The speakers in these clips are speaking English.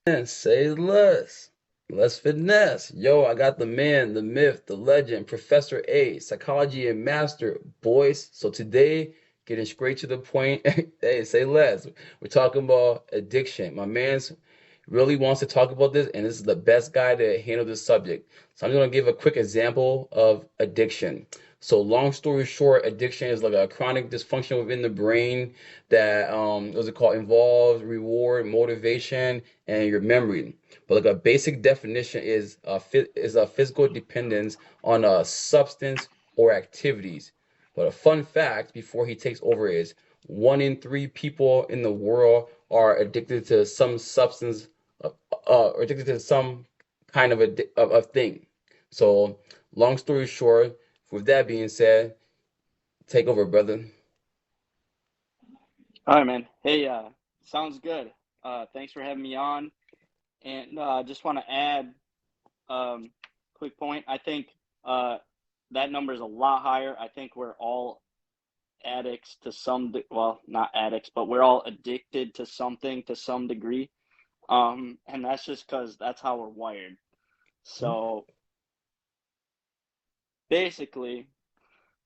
And say less. Less finesse. Yo, I got the man, the myth, the legend, Professor A, psychology and master, boys. So today, getting straight to the point. Hey, say less. We're talking about addiction. My man's really wants to talk about this, and this is the best guy to handle this subject. So I'm just gonna give a quick example of addiction. So long story short, addiction is like a chronic dysfunction within the brain that what's it called, involves reward, motivation, and your memory. But like a basic definition is a physical dependence on a substance or activities. But a fun fact before he takes over is 1 in 3 people in the world are addicted to some substance, or addicted to some kind of a thing. So long story short, with that being said, take over, brother. All right, man. Hey, sounds good. Thanks for having me on. And just want to add, um, quick point. I think uh, that number is a lot higher. I think we're all addicts to well, not addicts, but we're all addicted to something to some degree. And that's just because that's how we're wired. So basically,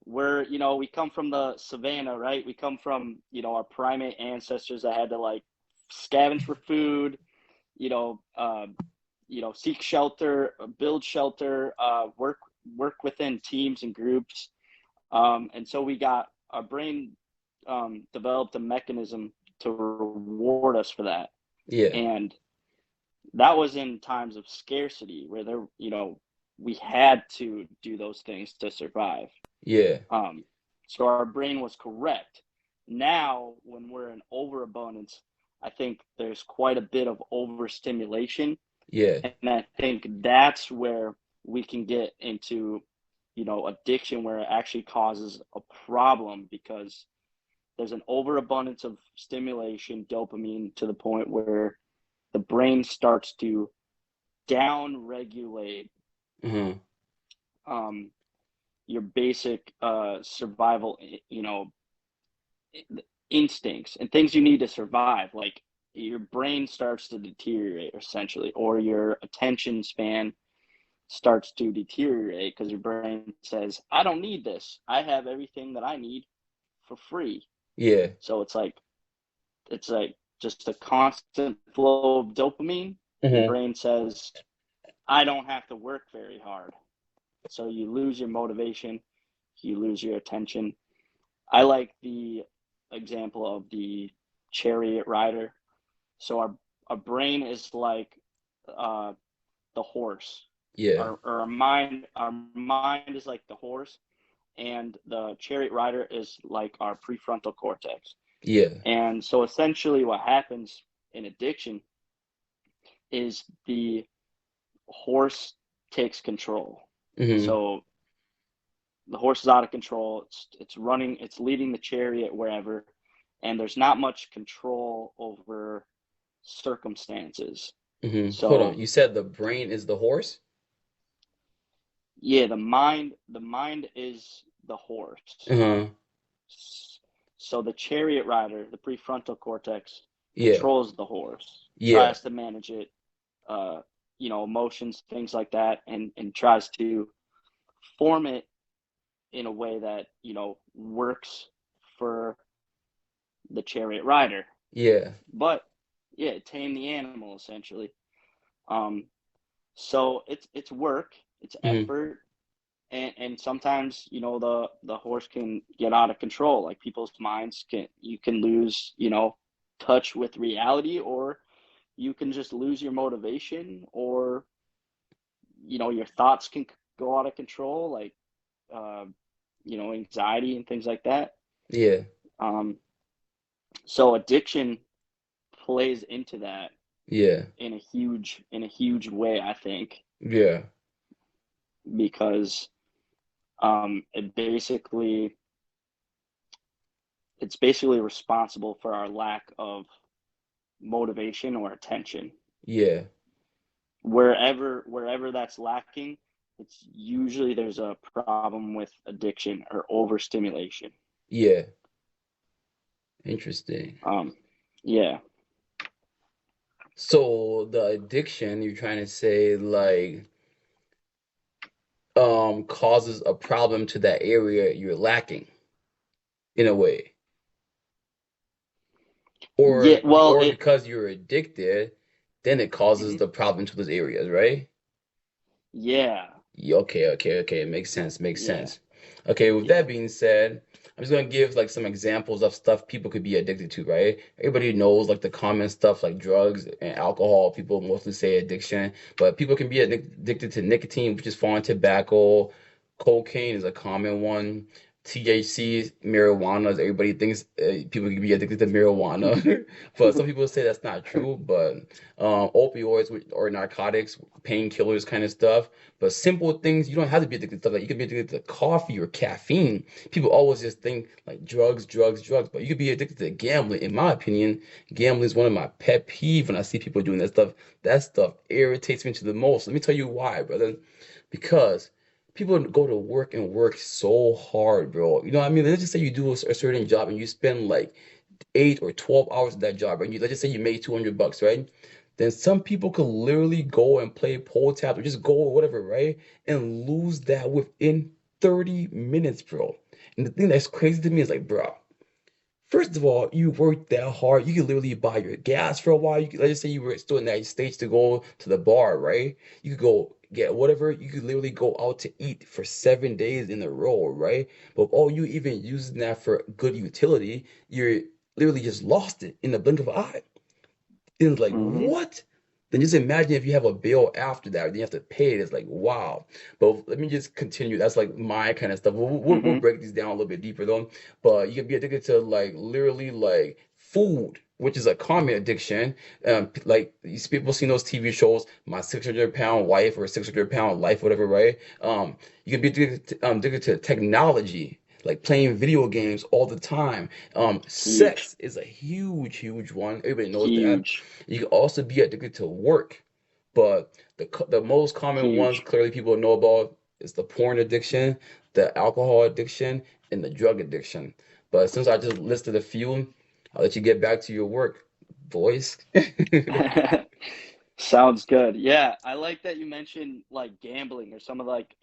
we come from the savannah, right? We come from, our primate ancestors that had to like scavenge for food, you know, uh, seek shelter, build shelter, work within teams and groups, and so we got our brain developed a mechanism to reward us for that, Yeah, and that was in times of scarcity where we had to do those things to survive. yeah, Um, so our brain was correct. Now, when we're in overabundance, I think there's quite a bit of overstimulation, yeah, and I think that's where we can get into, addiction, where it actually causes a problem because there's an overabundance of stimulation, dopamine, to the point where the brain starts to down regulate uh-huh, um, your basic survival, instincts and things you need to survive. Like your brain starts to deteriorate essentially, or your attention span starts to deteriorate because your brain says, I don't need this. I have everything that I need for free. yeah, So it's like just a constant flow of dopamine. Your uh-huh, brain says, I don't have to work very hard. So you lose your motivation, you lose your attention. I like the example of the chariot rider. So our brain is like uh, the horse. yeah, Our mind is like the horse, and the chariot rider is like our prefrontal cortex. yeah, And so essentially, what happens in addiction is the horse takes control. uh-huh, So the horse is out of control. It's running. It's leading the chariot wherever, and there's not much control over circumstances. uh-huh. Hold on, So you said the brain is the horse? yeah, the mind is the horse. Uh-huh, So the chariot rider, the prefrontal cortex, yeah, controls the horse, yeah, tries to manage it, uh, emotions, things like that, and tries to form it in a way that works for the chariot rider. yeah, But yeah, tame the animal essentially. Um, so it's work, it's uh-huh, effort, and sometimes the horse can get out of control. Like people's minds can you can lose touch with reality, or you can just lose your motivation, or your thoughts can go out of control, like uh, anxiety and things like that. yeah, um, so addiction plays into that yeah, in a huge way, I think, yeah, because it basically it's basically responsible for our lack of motivation or attention. yeah, Wherever that's lacking, it's usually there's a problem with addiction or overstimulation. yeah. Interesting. Um, yeah. So the addiction, you're trying to say like causes a problem to that area you're lacking in a way. Yeah, well, Or it because you're addicted, then it causes mhm. the problem to those areas, right? Yeah, Yeah, okay. Makes sense, makes yeah, sense. Okay, with yeah. that being said, I'm just gonna give like some examples of stuff people could be addicted to, right? Everybody knows like the common stuff like drugs and alcohol. People mostly say addiction, but people can be addicted to nicotine, which is foreign tobacco. Cocaine is a common one. THC, marijuana, as everybody thinks people can be addicted to marijuana, but some people say that's not true. But opioids or narcotics, painkillers, kind of stuff. But simple things, you don't have to be addicted to stuff. Like you could be addicted to coffee or caffeine. People always just think like drugs, but you could be addicted to gambling. In my opinion, gambling is one of my pet peeves when I see people doing that stuff. That stuff irritates me to the most. Let me tell you why, brother. Because people go to work and work so hard, bro. You know what I mean? Let's just say you do a certain job and you spend like 8 or 12 hours at that job, right? Let's just say you made $200, right? Then some people could literally go and play pull tabs or just go or whatever, right? And lose that within 30 minutes, bro. And the thing that's crazy to me is like, bro, first of all, you worked that hard. You could literally buy your gas for a while. Let's just say you were still in that stage to go to the bar, right? You could go get whatever. You could literally go out to eat for 7 days in a row, right? But all you even using that for good utility, you're literally just lost it in the blink of an eye. It was like, Hmm. what? Then just imagine if you have a bill after that, then you have to pay it. It's like, wow. But let me just continue. That's like my kind of stuff. We'll Hmm. break these down a little bit deeper though. But you can be addicted to like literally like food, which is a common addiction. Like these people seen those TV shows, My 600 Pound Wife or 600 Pound Life, whatever, right? You can be addicted to technology, like playing video games all the time. Huge, Sex is a huge one. Everybody knows that. huge, You can also be addicted to work, but the most common ones huge. clearly people know about is the porn addiction, the alcohol addiction, and the drug addiction. But since I just listed a few, I'll let you get back to your work, boys. Sounds good. Yeah, I like that you mentioned like gambling or some of like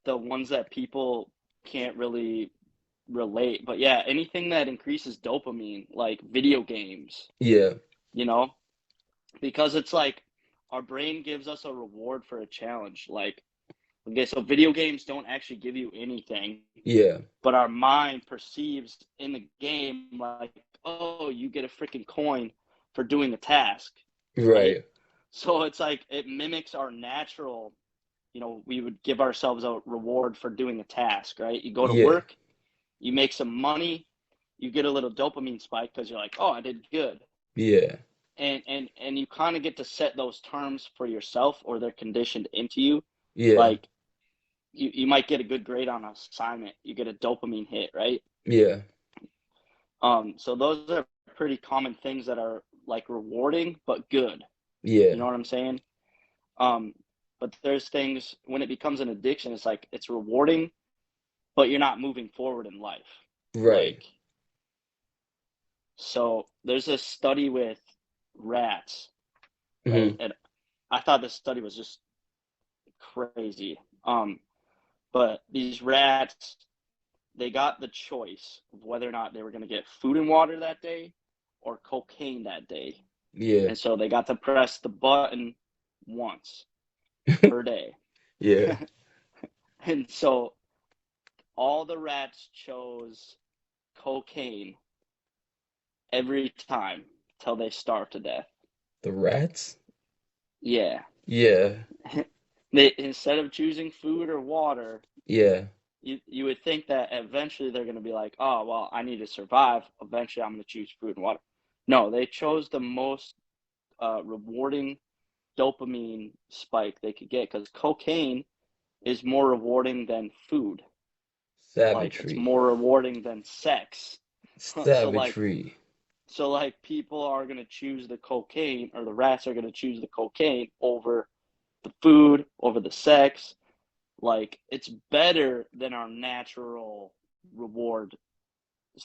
the ones that people can't really relate. But yeah, anything that increases dopamine, like video games, Yeah, you know, because it's like our brain gives us a reward for a challenge. Like, okay, so video games don't actually give you anything, yeah, but our mind perceives in the game like, oh, you get a freaking coin for doing a task, right? right. So it's like it mimics our natural, we would give ourselves a reward for doing a task, right? You go to Yeah, work, you make some money, you get a little dopamine spike because you're like, oh, I did good. yeah, And you kind of get to set those terms for yourself or they're conditioned into you. yeah, Like you might get a good grade on an assignment, you get a dopamine hit, right? yeah, So those are pretty common things that are like rewarding but good. You yeah, know what I'm saying? Um, but there's things when it becomes an addiction, it's like it's rewarding, but you're not moving forward in life. right. Like, so there's a study with rats, right? Hmm. And I thought this study was just crazy. But these rats, they got the choice of whether or not they were going to get food and water that day or cocaine that day. Yeah, And so they got to press the button once per day. yeah. And so all the rats chose cocaine every time till they starved to death. The rats? Yeah. Yeah, They instead of choosing food or water, yeah, you would think that eventually they're going to be like, oh, well, I need to survive. Eventually, I'm going to choose food and water. No, they chose the most rewarding dopamine spike they could get because cocaine is more rewarding than food. Like it's savagery. more rewarding than sex. so like Savagery. so like people are going to choose the cocaine or the rats are going to choose the cocaine over the food, over the sex. Like it's better than our natural reward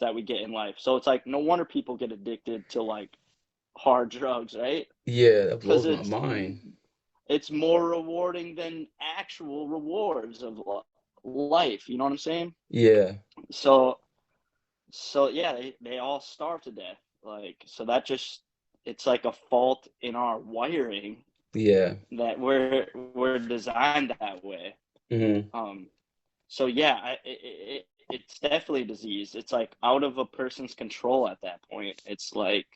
that we get in life. So it's like no wonder people get addicted to like hard drugs, right? Yeah, that Because blows my mind. it's more rewarding than actual rewards of life. You know what I'm saying? Yeah, So yeah, they all starve to death. Like so that just it's like a fault in our wiring yeah. that we're designed that way. Hmm. Um, so yeah, it's definitely a disease. It's like out of a person's control at that point. It's like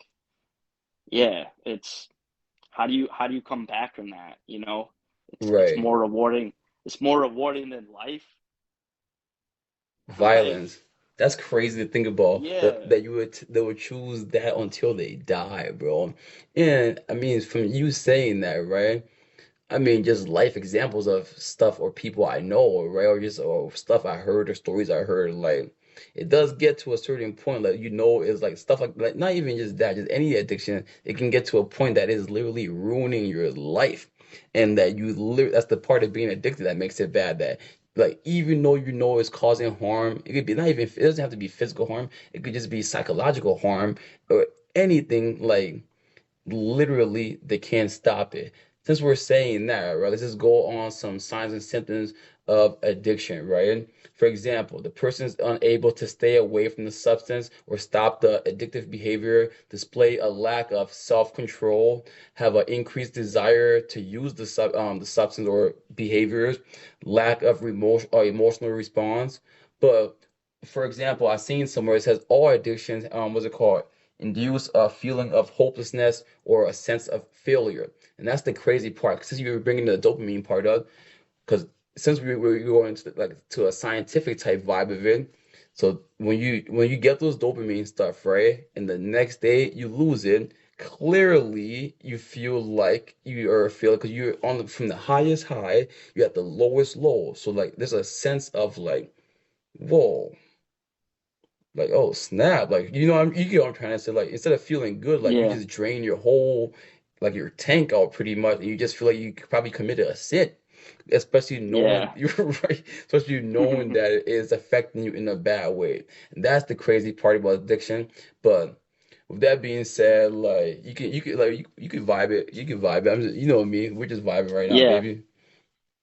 yeah, it's how do you come back from that? You know, it's Right. more rewarding. It's more rewarding than life. Like Violence. That's crazy to think about yeah, that you would they would choose that until they die, bro. And I mean, from you saying that, right? I mean, just life examples of stuff or people I know, right? Or just or stuff I heard or stories I heard. Like, it does get to a certain point, like is like stuff like not even just that, just any addiction. It can get to a point that is literally ruining your life, and that that's the part of being addicted that makes it bad. That like even though you know it's causing harm, it could be not even it doesn't have to be physical harm. It could just be psychological harm or anything like literally they can't stop it. Since we're saying that, right, let's just go on some signs and symptoms of addiction, right? For example, the person is unable to stay away from the substance or stop the addictive behavior, display a lack of self-control, have an increased desire to use the substance or behaviors, lack of emotional response. But for example, I've seen somewhere it says all addictions, what's it called? Induce a feeling of hopelessness or a sense of failure. And that's the crazy part. Since you were bringing the dopamine part up, because since we were going to like to a scientific type vibe of it, so when you get those dopamine stuff, right, and the next day you lose it, clearly you feel like you are feeling because you're on from the highest high, you're at the lowest low. So like there's a sense of like, whoa, like, oh snap, like you get what I'm trying to say. Like instead of feeling good, like you yeah, just drain your whole like your tank out pretty much, and you just feel like you probably committed a sin, especially knowing yeah, you're right, especially knowing that it is affecting you in a bad way. And that's the crazy part about addiction. But with that being said, like you can vibe it, you can vibe it. I'm just, you know me, we're just vibing right now, yeah. baby.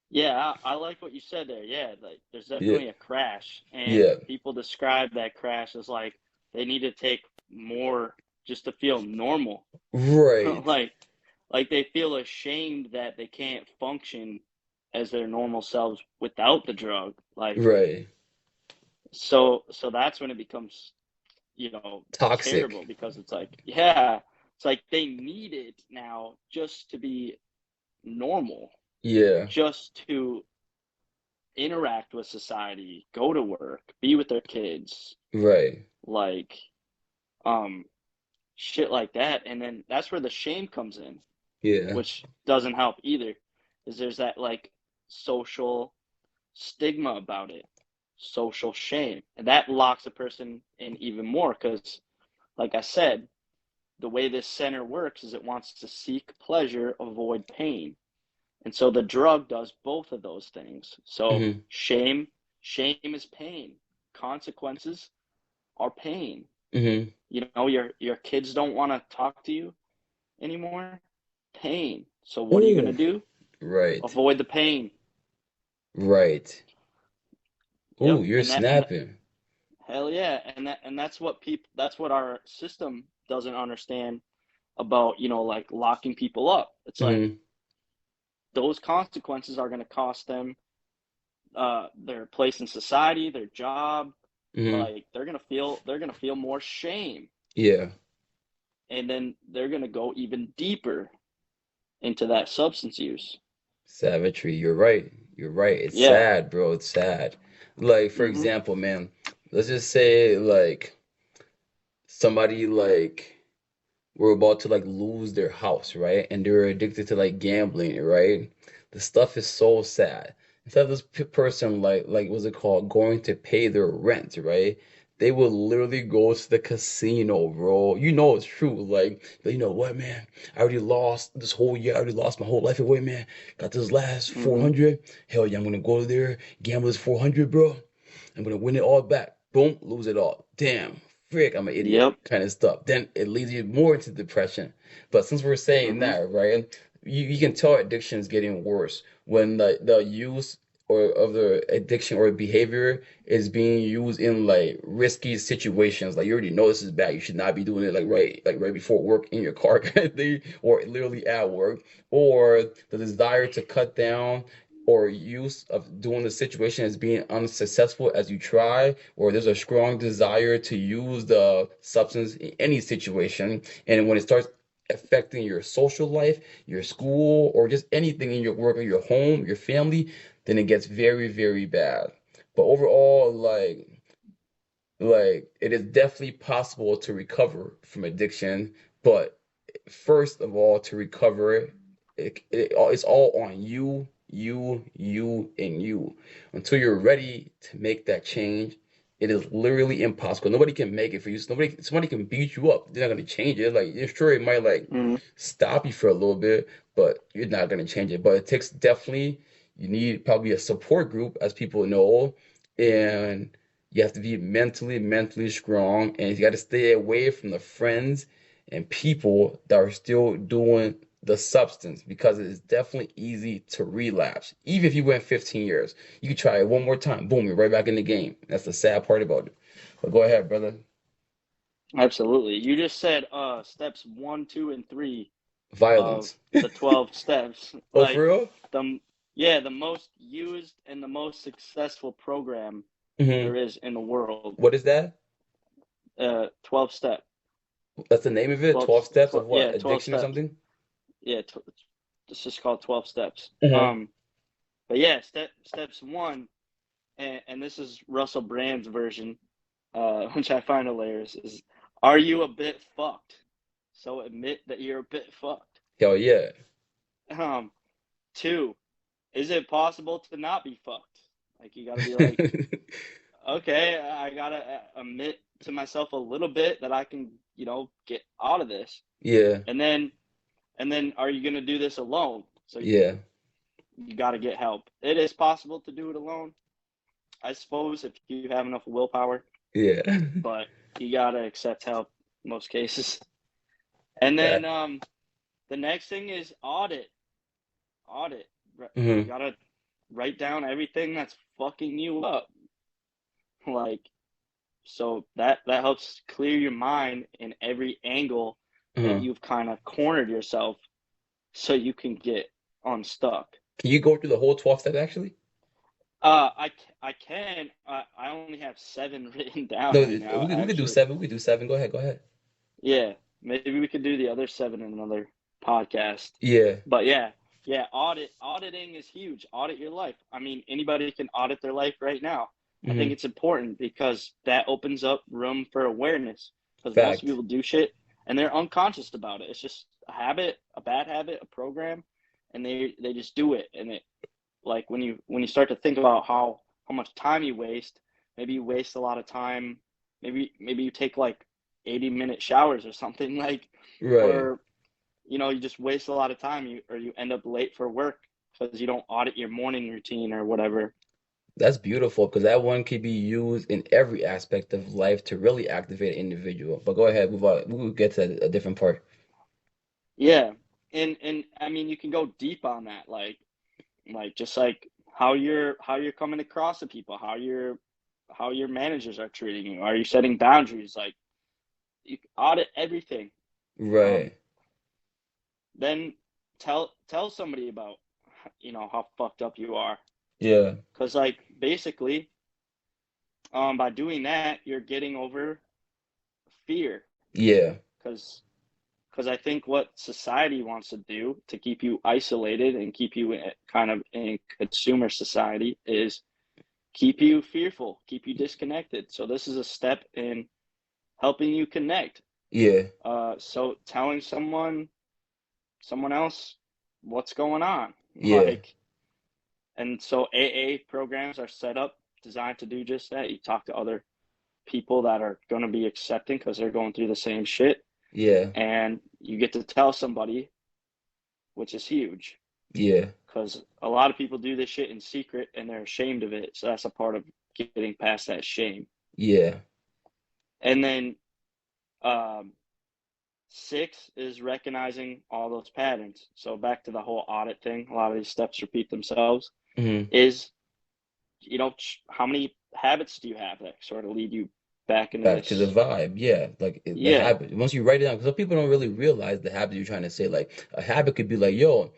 Yeah, I like what you said there. Yeah, like there's Yeah, definitely a crash, and yeah, people describe that crash as like they need to take more just to feel normal. right, Like they feel ashamed that they can't function as their normal selves without the drug. Like right, so that's when it becomes, toxic. terrible because it's like, yeah, it's like they need it now just to be normal, Yeah, just to interact with society, go to work, be with their kids, right, like um shit like that. And then that's where the shame comes in, yeah. which doesn't help either. Is there's that like social stigma about it, social shame. And that locks a person in even more because like I said, the way this center works is it wants to seek pleasure, avoid pain. And so the drug does both of those things. So Hmm. shame is pain. Consequences are pain. Hmm. Your kids don't want to talk to you anymore. Pain. So what are you going to Ooh, do? right, Avoid the pain. right. Ooh, Yep. you're And snapping. hell yeah. And that's what our system doesn't understand about, like locking people up. It's like Hmm. those consequences are going to cost them their place in society, their job. Hmm. Like they're gonna feel more shame, Yeah, and then they're gonna go even deeper into that substance use. savagery. You're right. You're right. It's Yeah. sad, bro. It's sad. Like, for Mm-hmm. example, man, let's just say like somebody like were about to like lose their house, right? And they were addicted to like gambling, right? The stuff is so sad. Instead of this person like what's it called, going to pay their rent, right? They will literally go to the casino, bro. You know it's true. Like, you know what, man? I already lost this whole year. I already lost my whole life away, man. Got this last Mm-hmm. 400. Hell yeah, I'm gonna go there, gamble this 400, bro. I'm gonna win it all back. Boom, lose it all. Damn. frick, I'm an idiot Yep. kind of stuff. Then it leads you more into depression. But since we're saying Mm-hmm. that, right, you can tell addiction is getting worse when the use or of the addiction or behavior is being used in like risky situations. Like you already know this is bad. You should not be doing it like right before work in your car kind of thing, or literally at work, or the desire to cut down or use of doing the situation as being unsuccessful as you try, or there's a strong desire to use the substance in any situation. And when it starts affecting your social life, your school, or just anything in your work or your home, your family, then it gets very, very bad. But overall, like it is definitely possible to recover from addiction, but first of all, to recover, it's all on you, and you. Until you're ready to make that change, it is literally impossible. Nobody can make it for you. Somebody can beat you up. They're not gonna change it. Like, yeah, sure, it might like Mm-hmm. stop you for a little bit, but you're not gonna change it. But it takes definitely, you need probably a support group, as people know, and you have to be mentally strong, and you got to stay away from the friends and people that are still doing the substance, because it is definitely easy to relapse. Even if you went 15 years, you can try it one more time. Boom, you're right back in the game. That's the sad part about it. But go ahead, brother. Absolutely. You just said steps one, two, and three of Violence. the 12 steps. Oh, for Like real? the yeah, the most used and the most successful program there is in the world. What is that? 12 step. That's the name of it? 12, 12 steps of 12 what? yeah, 12 Addiction or steps. something? Yeah, it's just called 12 steps. Hmm. But yeah, steps one, and this is Russell Brand's version, which I find hilarious, is are you a bit fucked? So admit that you're a bit fucked. Hell yeah. Um, two, is it possible to not be fucked? Like you got to be like, okay, I gotta admit to myself a little bit that I can, get out of this. Yeah, And then, are you gonna do this alone? So yeah, you got to get help. It is possible to do it alone, I suppose, if you have enough willpower, yeah. but you got to accept help in most cases. And then Fact. the next thing is audit. Audit. You Hmm. got to write down everything that's fucking you up. Like, so that helps clear your mind in every angle that Uh-huh. you've kind of cornered yourself so you can get unstuck. Can you go through the whole 12 steps actually? I can. I only have seven written down No, right now, we could do actually. seven. We could do seven. Go ahead. Go ahead. Yeah, maybe we could do the other seven in another podcast. Yeah. But yeah, auditing is huge. Audit your life. I mean, anybody can audit their life right now. I think Hmm. it's important because that opens up room for awareness. Because most Fact. people do shit and they're unconscious about it. It's just a habit, a bad habit, a program, and they just do it. And it like when you start to think about how much time you waste, maybe you waste a lot of time. Maybe you take like 80-minute showers or something like, Right. or you just waste a lot of time. You end up late for work because you don't audit your morning routine or whatever. That's beautiful because that one could be used in every aspect of life to really activate an individual. But go ahead, move on. We'll get to a different part. Yeah, and I mean you can go deep on that, like just like how you're coming across to people, how your managers are treating you. Are you setting boundaries? Like you audit everything. Um, Right. then tell somebody about how fucked up you are, Yeah. because like basically by doing that you're getting over fear, Yeah. because I think what society wants to do to keep you isolated and keep you kind of in consumer society is keep you fearful, keep you disconnected. So this is a step in helping you connect. Yeah. So telling someone else what's going on, Yeah. like, and so AA programs are set up designed to do just that. You talk to other people that are going to be accepting because they're going through the same shit, Yeah. and you get to tell somebody, which is huge Yeah. because a lot of people do this shit in secret and they're ashamed of it. So that's a part of getting past that shame. Yeah. And then Um, Six is recognizing all those patterns. So back to the whole audit thing, a lot of these steps repeat themselves. Hmm. Is, how many habits do you have that sort of lead you back into Back to the this? vibe, yeah. Like the Yeah. habit. Once you write it down, because some people don't really realize the habit you're trying to say. Like a habit could be like, yo,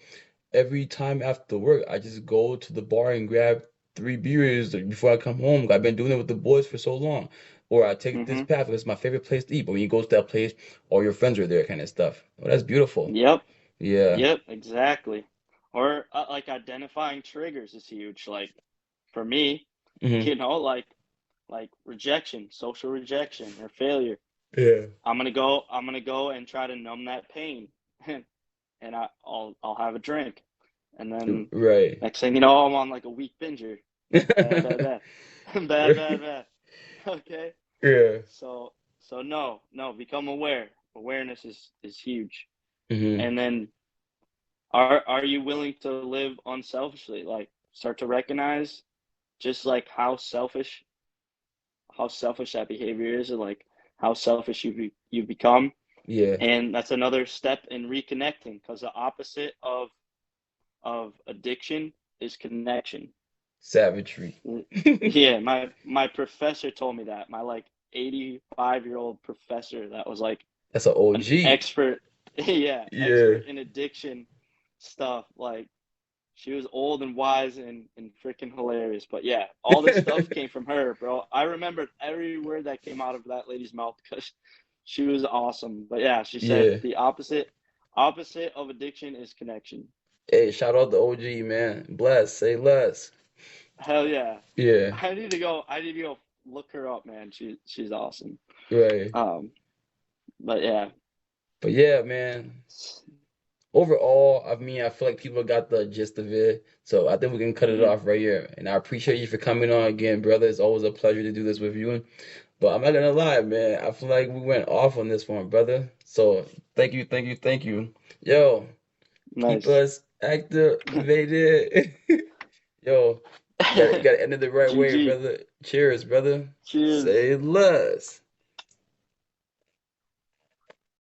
every time after work, I just go to the bar and grab 3 beers before I come home. I've been doing it with the boys for so long. Or I take this Mm-hmm. path because it's my favorite place to eat. But when you go to that place, all your friends are there, kind of stuff. Oh, that's beautiful. Yep. Yeah. Yep. Exactly. Or like identifying triggers is huge. Like for me, Hmm. you know, like rejection, social rejection or failure. Yeah. I'm gonna go and try to numb that pain. And I'll have a drink. And then Right. next thing you know, I'm on like a week binger. Bad, bad, bad. Bad, bad, bad. Okay. Yeah. So no, no, become aware. Awareness is huge. Hmm. And then are you willing to live unselfishly? Like start to recognize just like how selfish that behavior is, and like how selfish you become. Yeah. And that's another step in reconnecting, because the opposite of addiction is connection. Savagery. Yeah, my professor told me that. My like 85-year-old professor that was like That's an an OG. expert, yeah, Yeah. expert in addiction stuff. Like she was old and wise and freaking hilarious. But yeah, all this stuff came from her, bro. I remembered every word that came out of that lady's mouth because she was awesome. But yeah, she said Yeah. the opposite of addiction is connection. Hey, shout out the OG, man. Bless, say less. Hell yeah. Yeah. I need to go look her up, man. She's awesome. Right. Um, but yeah. But yeah, man. Overall, I mean, I feel like people got the gist of it. So I think we can cut it Hmm. off right here. And I appreciate you for coming on again, brother. It's always a pleasure to do this with you. But I'm not gonna lie, man. I feel like we went off on this one, brother. So thank you, thank you, thank you. Yo, keep Nice. us activated. Yo, you gotta end it the right way, GG. brother. Cheers, brother. Cheers. Say less.